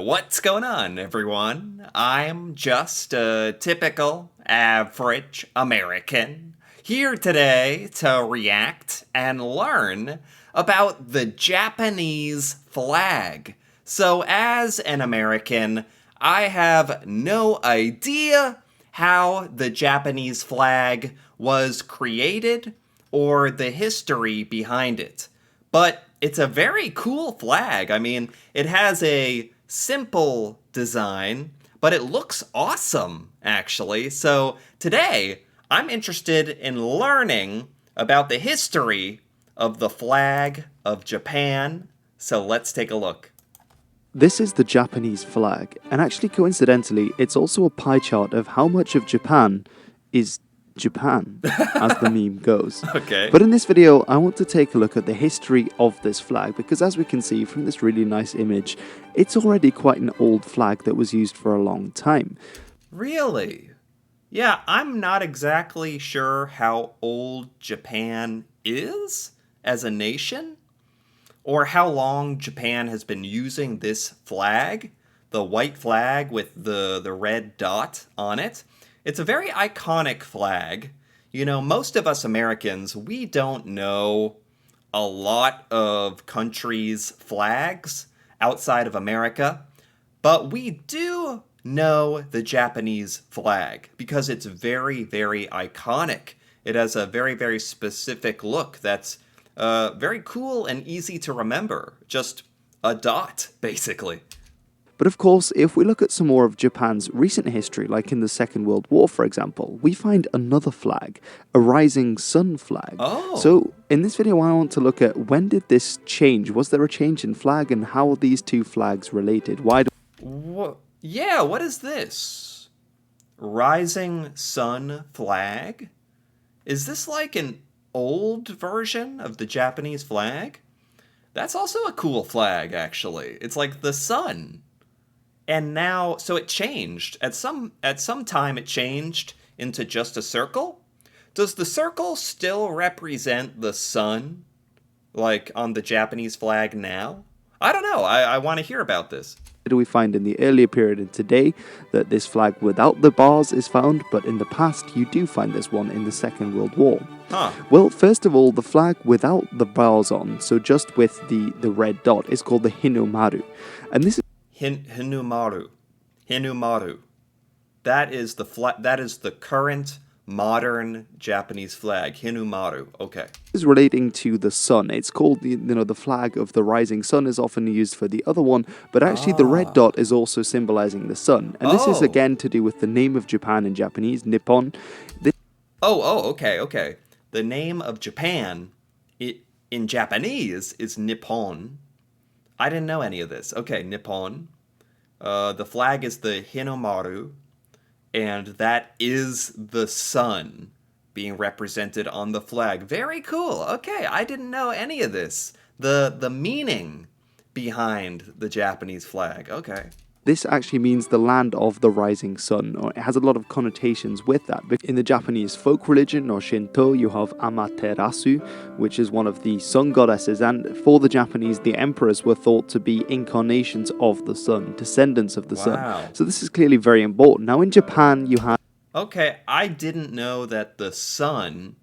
What's going on, everyone? I'm just a typical, average American here today to react and learn about the Japanese flag. So, as an American, I have no idea how the Japanese flag was created or the history behind it. But it's a very cool flag. I mean, it has a simple design, but it looks awesome, actually. So today, I'm interested in learning about the history of the flag of Japan. So let's take a look. This is the Japanese flag, and actually coincidentally, it's also a pie chart of how much of Japan is Japan, as the meme goes. Okay. But in this video, I want to take a look at the history of this flag, because as we can see from this really nice image, it's already quite an old flag that was used for a long time. Really? Yeah, I'm not exactly sure how old Japan is as a nation, or how long Japan has been using this flag, the white flag with the red dot on it. It's a very iconic flag. You know, most of us Americans, we don't know a lot of countries' flags outside of America, but we do know the Japanese flag because it's very, very iconic. It has a very, very specific look that's very cool and easy to remember. Just a dot, basically. But of course, if we look at some more of Japan's recent history, like in the Second World War, for example, we find another flag, a rising sun flag. Oh. So in this video, I want to look at when did this change? Was there a change in flag, and how are these two flags related? Why do Yeah, what is this? Rising sun flag? Is this like an old version of the Japanese flag? That's also a cool flag, actually. It's like the sun. And now, so it changed. At some time it changed into just a circle. Does the circle still represent the sun, like on the Japanese flag now? I don't know. I want to hear about this. we find in the earlier period and today that this flag without the bars is found, but in the past you do find this one in the Second World War? Huh. Well, first of all, the flag without the bars on, so just with the red dot, is called the Hinomaru. And this is Hinumaru. That is the current modern Japanese flag. Hinumaru. Okay. is relating to the sun. It's called the flag of the rising sun is often used for the other one, but actually the red dot is also symbolizing the sun. And this is again to do with the name of Japan in Japanese, Nippon. Okay. The name of Japan in Japanese is Nippon. I didn't know any of this. Okay, Nippon. The flag is the Hinomaru, and that is the sun being represented on the flag. Very cool. Okay, I didn't know any of this. The meaning behind the Japanese flag. Okay. This actually means the land of the rising sun, or it has a lot of connotations with that. In the Japanese folk religion, or Shinto, you have Amaterasu, which is one of the sun goddesses, and for the Japanese, the emperors were thought to be incarnations of the sun, descendants of the sun. So this is clearly very important. Now in Japan, you have... Okay, I didn't know that the sun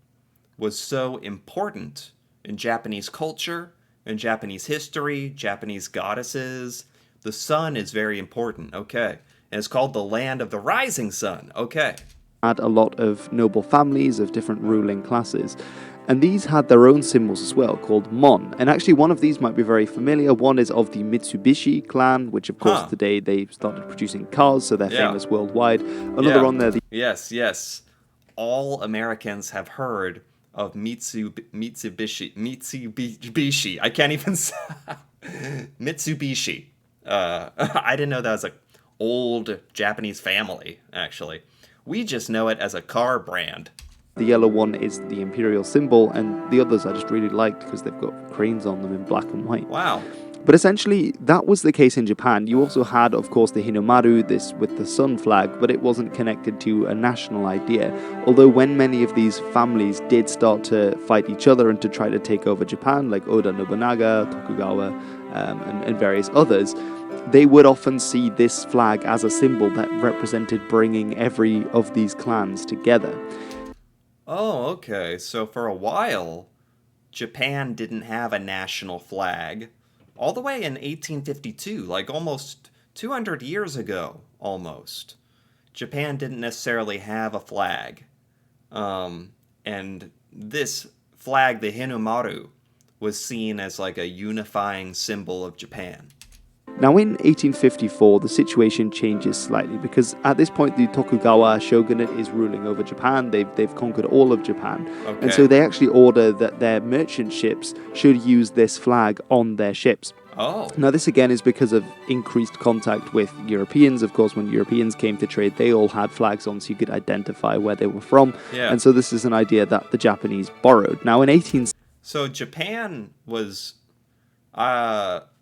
was so important in Japanese culture, in Japanese history, Japanese goddesses. The sun is very important, okay. And it's called the land of the rising sun, okay. Had a lot of noble families of different ruling classes. And these had their own symbols as well, called Mon. And actually one of these might be very familiar. One is of the Mitsubishi clan, which of course today they started producing cars, so they're famous worldwide. Another on there... Yes. All Americans have heard of Mitsubishi. I can't even say Mitsubishi. I didn't know that was an old Japanese family, actually. We just know it as a car brand. The yellow one is the imperial symbol, and the others I just really liked because they've got cranes on them in black and white. Wow. But essentially, that was the case in Japan. You also had, of course, the Hinomaru, this with the sun flag, but it wasn't connected to a national idea. Although when many of these families did start to fight each other and to try to take over Japan, like Oda Nobunaga, Tokugawa, and various others, they would often see this flag as a symbol that represented bringing every of these clans together. Oh, okay. So for a while, Japan didn't have a national flag. All the way in 1852, like almost 200 years ago, almost. Japan didn't necessarily have a flag. And this flag, the Hinomaru, was seen as like a unifying symbol of Japan. Now, in 1854, the situation changes slightly because at this point, the Tokugawa shogunate is ruling over Japan. They've conquered all of Japan. Okay. And so they actually order that their merchant ships should use this flag on their ships. Oh. Now, this again is because of increased contact with Europeans. Of course, when Europeans came to trade, they all had flags on so you could identify where they were from. Yeah. And so this is an idea that the Japanese borrowed. Now, in 18... So Japan was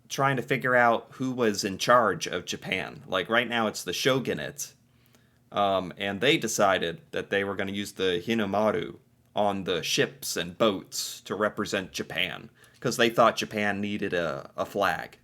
trying to figure out who was in charge of Japan. Like right now it's the shogunate. And they decided that they were going to use the Hinomaru on the ships and boats to represent Japan because they thought Japan needed a flag.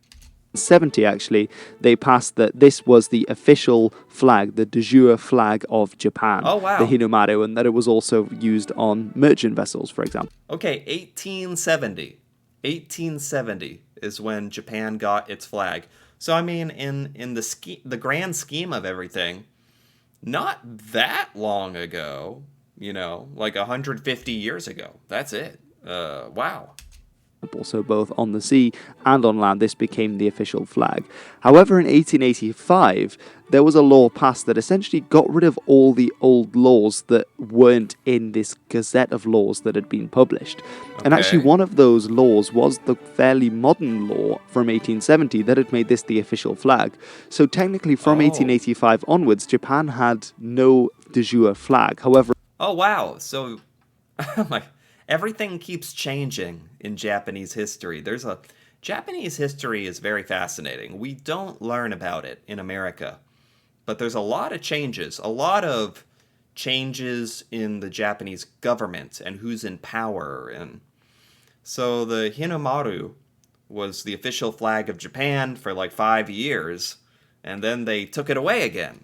70 actually, they passed that this was the official flag, the de jure flag of Japan. Oh, wow. The Hinomaru, and that it was also used on merchant vessels, for example. Okay, 1870. 1870 is when Japan got its flag. So I mean, in the grand scheme of everything, not that long ago, like 150 years ago. That's it. Wow. So both on the sea and on land, this became the official flag. However, in 1885, there was a law passed that essentially got rid of all the old laws that weren't in this Gazette of Laws that had been published. And actually, one of those laws was the fairly modern law from 1870 that had made this the official flag. So technically, from 1885 onwards, Japan had no de jure flag. However... Oh, wow. So... everything keeps changing in Japanese history. Japanese history is very fascinating. We don't learn about it in America, but there's a lot of changes in the Japanese government and who's in power. And so the Hinomaru was the official flag of Japan for like 5 years, and then they took it away again.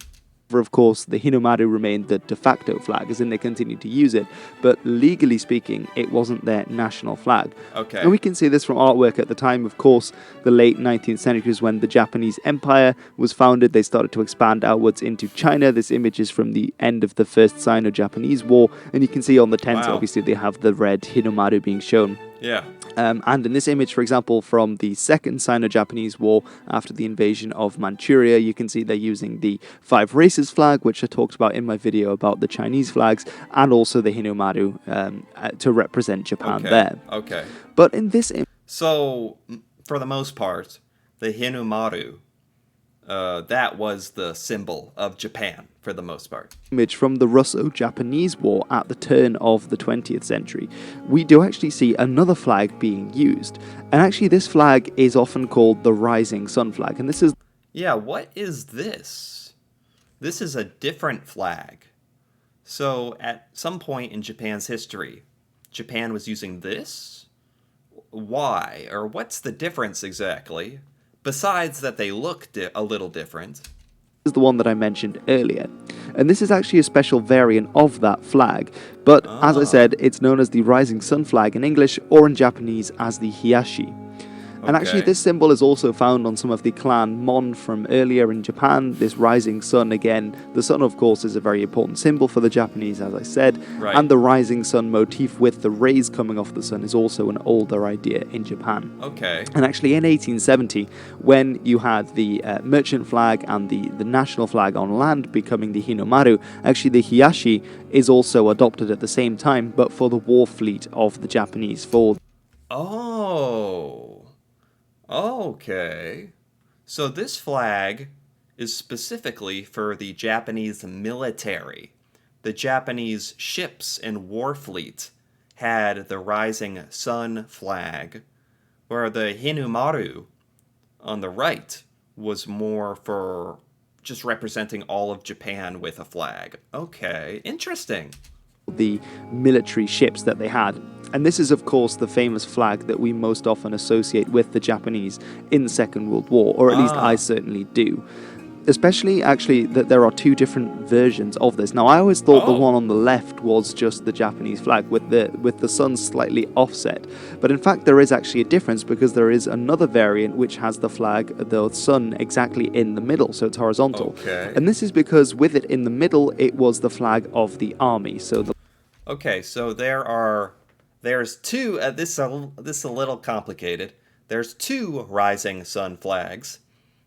Of course, the Hinomaru remained the de facto flag, as in they continued to use it, but legally speaking, it wasn't their national flag. Okay. And we can see this from artwork at the time. Of course, the late 19th century is when the Japanese Empire was founded. They started to expand outwards into China. This image is from the end of the First Sino-Japanese War, and you can see on the tent, obviously, they have the red Hinomaru being shown. Yeah. And in this image, for example, from the Second Sino-Japanese War after the invasion of Manchuria, you can see they're using the Five Races flag, which I talked about in my video about the Chinese flags, and also the Hinomaru to represent Japan there. Okay. But in this image... So, for the most part, the Hinomaru, that was the symbol of Japan, for the most part. Image from the Russo-Japanese War at the turn of the 20th century, we do actually see another flag being used. And actually this flag is often called the Rising Sun flag. And this is... Yeah, what is this? This is a different flag. So at some point in Japan's history, Japan was using this? Why? Or what's the difference exactly? Besides that they look a little different. Is the one that I mentioned earlier. And this is actually a special variant of that flag. But as I said, it's known as the Rising Sun flag in English, or in Japanese as the Hiyashi. And actually this symbol is also found on some of the clan Mon from earlier in Japan. This rising sun, again, the sun of course is a very important symbol for the Japanese, as I said. Right. And the rising sun motif with the rays coming off the sun is also an older idea in Japan. Okay. And actually in 1870, when you had the merchant flag and the national flag on land becoming the Hinomaru, actually the Hiyashi is also adopted at the same time, but for the war fleet of the Japanese. Okay. So this flag is specifically for the Japanese military. The Japanese ships and war fleet had the Rising Sun flag, where the Hinomaru on the right was more for just representing all of Japan with a flag. Okay, interesting. the military ships that they had. And this is, of course, the famous flag that we most often associate with the Japanese in the Second World War, or at least I certainly do. Especially, actually, that there are two different versions of this. Now, I always thought the one on the left was just the Japanese flag with the sun slightly offset. But in fact, there is actually a difference, because there is another variant which has the flag, the sun, exactly in the middle, so it's horizontal. Okay. And this is because with it in the middle, it was the flag of the army. Okay, so there's two. This is a little complicated. There's two rising sun flags.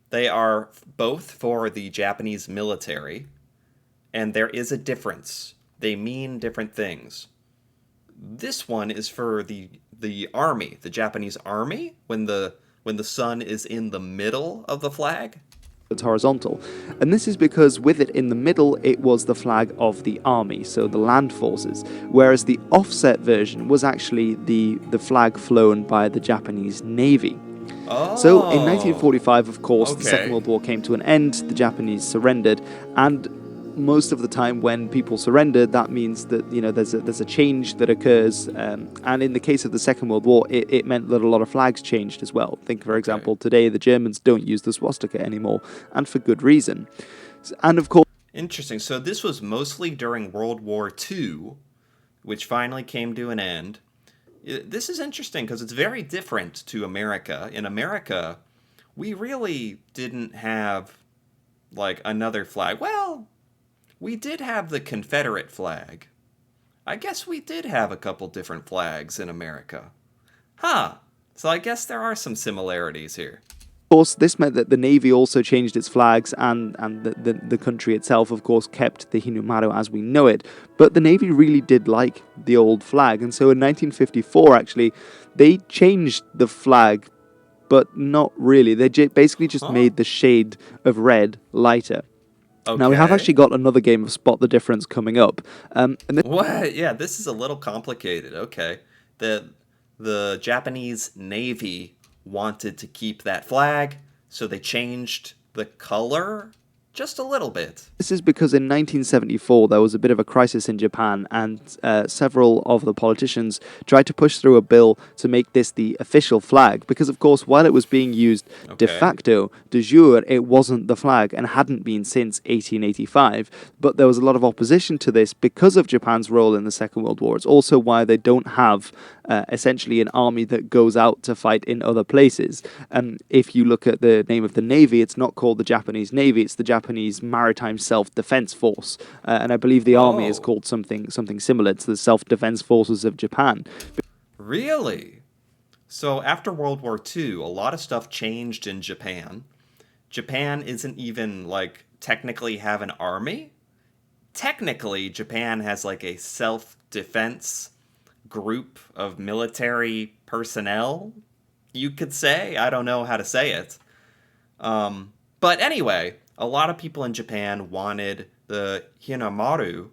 They are both for the Japanese military, and there is a difference. They mean different things. This one is for the army, the Japanese army, when the sun is in the middle of the flag. It's horizontal. And this is because with it in the middle, it was the flag of the army, so the land forces, whereas the offset version was actually the flag flown by the Japanese Navy. So in 1945, of course, the Second World War came to an end, the Japanese surrendered, and most of the time when people surrender, that means that, you know, there's a change that occurs, and in the case of the Second World War, it meant that a lot of flags changed as well. Think, for example, today the Germans don't use the swastika anymore, and for good reason. And of course... Interesting. So this was mostly during World War II, which finally came to an end. This is interesting because it's very different to America. In America, we really didn't have, like, another flag. Well, we did have the Confederate flag. I guess we did have a couple different flags in America. Huh. So I guess there are some similarities here. Of course, this meant that the Navy also changed its flags, and the country itself, of course, kept the Hinomaru as we know it. But the Navy really did like the old flag, and so in 1954, actually, they changed the flag, but not really. They basically just made the shade of red lighter. Okay. Now, we have actually got another game of Spot the Difference coming up. What? Yeah, this is a little complicated. Okay. The Japanese Navy wanted to keep that flag, so they changed the color just a little bit. This is because in 1974 there was a bit of a crisis in Japan, and several of the politicians tried to push through a bill to make this the official flag, because of course while it was being used de facto, de jure, it wasn't the flag and hadn't been since 1885, but there was a lot of opposition to this because of Japan's role in the Second World War. It's also why they don't have essentially an army that goes out to fight in other places. If you look at the name of the Navy, it's not called the Japanese Navy, it's the Japanese Maritime Self-Defense Force, and I believe the army is called something similar to the Self-Defense Forces of Japan. Really? So after World War II, a lot of stuff changed in Japan. Japan isn't even, like, technically have an army? Technically, Japan has, like, a self-defense group of military personnel, you could say. I don't know how to say it. But anyway, a lot of people in Japan wanted the Hinomaru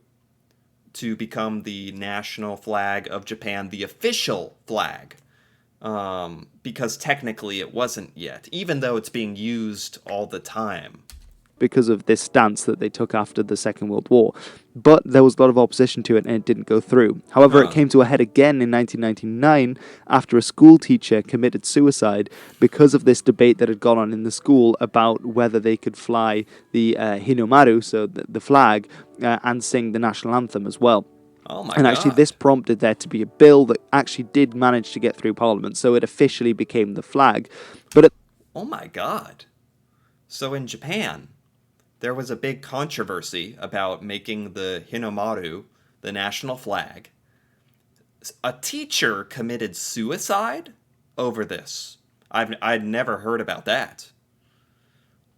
to become the national flag of Japan, the official flag, because technically it wasn't yet, even though it's being used all the time. Because of this stance that they took after the Second World War. But there was a lot of opposition to it, and it didn't go through. However, it came to a head again in 1999 after a school teacher committed suicide because of this debate that had gone on in the school about whether they could fly the Hinomaru, so the flag, and sing the national anthem as well. Oh my and actually, this prompted there to be a bill that actually did manage to get through Parliament, so it officially became the flag. But oh my God. So in Japan, there was a big controversy about making the Hinomaru the national flag. A teacher committed suicide over this. I'd never heard about that.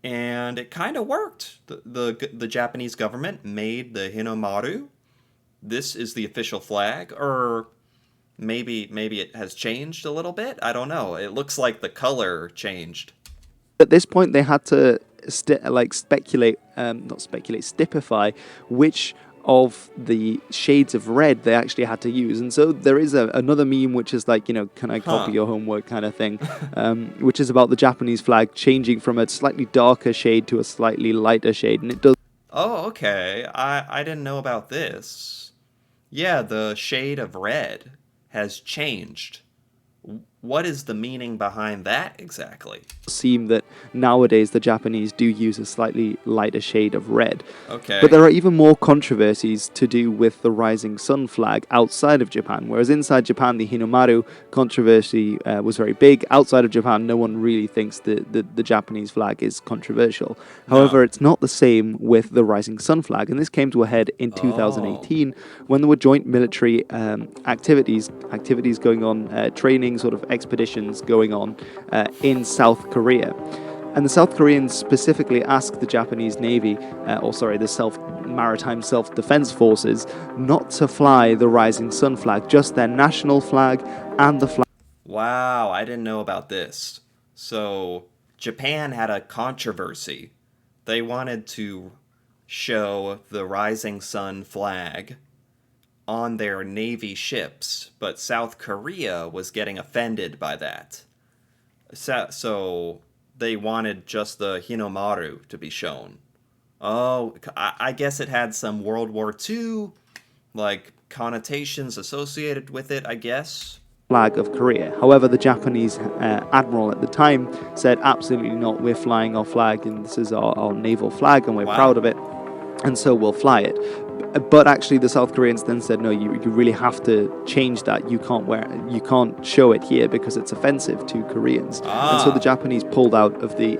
And it kind of worked. The Japanese government made the Hinomaru. This is the official flag, or maybe it has changed a little bit. I don't know. It looks like the color changed. At this point, they had to stipify which of the shades of red they actually had to use. And so there is another meme which is like, can I copy your homework kind of thing, which is about the Japanese flag changing from a slightly darker shade to a slightly lighter shade. And it does. Oh, okay. I didn't know about this. Yeah, the shade of red has changed. What is the meaning behind that exactly? Seem that nowadays the Japanese do use a slightly lighter shade of red. But Okay. there are even more controversies to do with the rising sun flag outside of Japan. Whereas inside Japan, the Hinomaru controversy was very big. Outside of Japan, no one really thinks the Japanese flag is controversial. However, No. it's not the same with the rising sun flag. And this came to a head in Oh. 2018 when there were joint military activities going on, training sort of expeditions going on in South Korea. And the South Koreans specifically asked the Japanese Navy, the Maritime Self-Defense Forces, not to fly the Rising Sun flag, just their national flag and the flag Wow, I didn't know about this. So, Japan had a controversy. They wanted to show the rising sun flag on their Navy ships, but South Korea was getting offended by that. So they wanted just the Hinomaru to be shown. Oh, I guess it had some World War II, like, connotations associated with it, I guess. flag of Korea. However, the Japanese admiral at the time said, absolutely not, we're flying our flag, and this is our naval flag, and we're proud Wow. of it, and so we'll fly it. But actually, the South Koreans then said, no, you really have to change that. You can't show it here because it's offensive to Koreans. And so the Ah. Japanese pulled out of the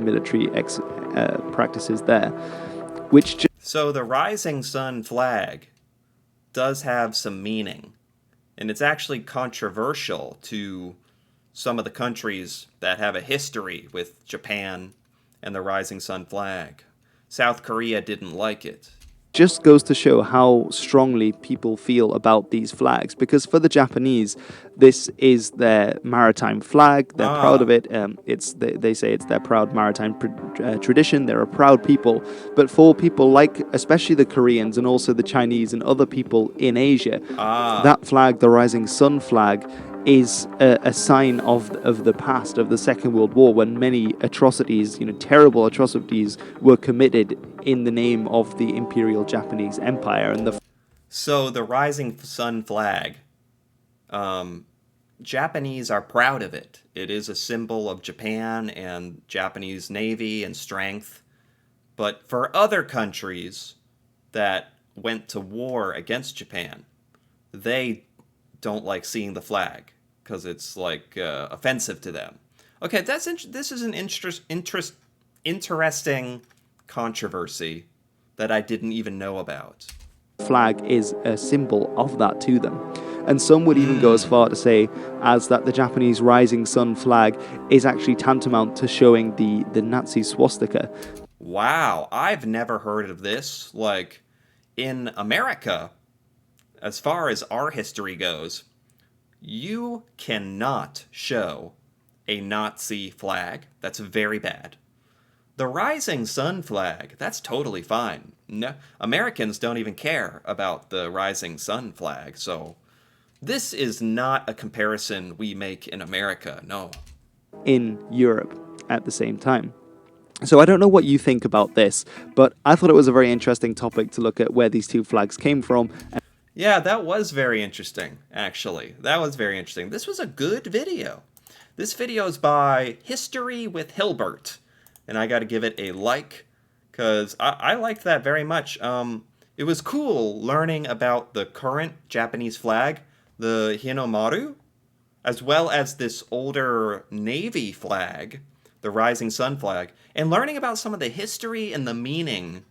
military practices there, which So the rising sun flag does have some meaning, and it's actually controversial to some of the countries that have a history with Japan and the rising sun flag. South Korea didn't like it. just goes to show how strongly people feel about these flags. Because for the Japanese, this is their maritime flag. They're proud of Ah, it. They say it's their proud maritime tradition. They're a proud people. But for people like, especially the Koreans and also the Chinese and other people in Asia, ah. that flag, the Rising Sun flag, is a sign of the past, of the Second World War, when many atrocities, terrible atrocities, were committed in the name of the Imperial Japanese Empire. And the So the rising sun flag, um, Japanese are proud of it. It is a symbol of Japan and Japanese Navy and strength. But for other countries that went to war against Japan, they don't like seeing the flag because it's like offensive to them. Okay, this is an interesting controversy that I didn't even know about. flag is a symbol of that to them. And some would even go as Hmm. far to say as that the Japanese Rising Sun flag is actually tantamount to showing the Nazi swastika. Wow, I've never heard of this. Like, in America, as far as our history goes, you cannot show a Nazi flag. That's very bad. The rising sun flag, that's totally fine. No, Americans don't even care about the rising sun flag, so this is not a comparison we make in America, no. In Europe at the same time. So I don't know what you think about this, but I thought it was a very interesting topic to look at where these two flags came from. Yeah, that was very interesting, actually. That was very interesting. This was a good video. This video is by History with Hilbert, and I got to give it a like because I liked that very much. It was cool learning about the current Japanese flag, the Hinomaru, as well as this older Navy flag, the Rising Sun flag, and learning about some of the history and the meaning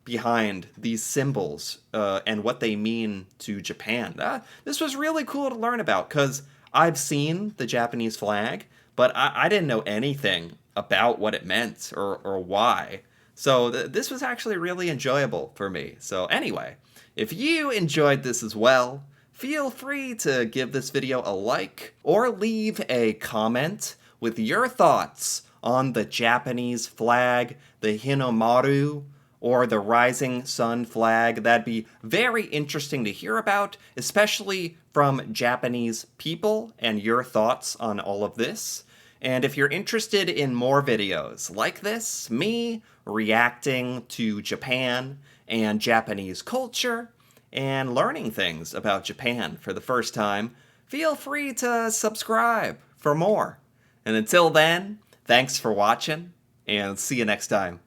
behind these symbols and what they mean to Japan. This was really cool to learn about because I've seen the Japanese flag, but I didn't know anything about what it meant or why. So this was actually really enjoyable for me. So anyway, if you enjoyed this as well, feel free to give this video a like or leave a comment with your thoughts on the Japanese flag, the Hinomaru, or the rising sun flag. That'd be very interesting to hear about, especially from Japanese people and your thoughts on all of this. And if you're interested in more videos like this, me reacting to Japan and Japanese culture, and learning things about Japan for the first time, feel free to subscribe for more. And until then, thanks for watching, and see you next time.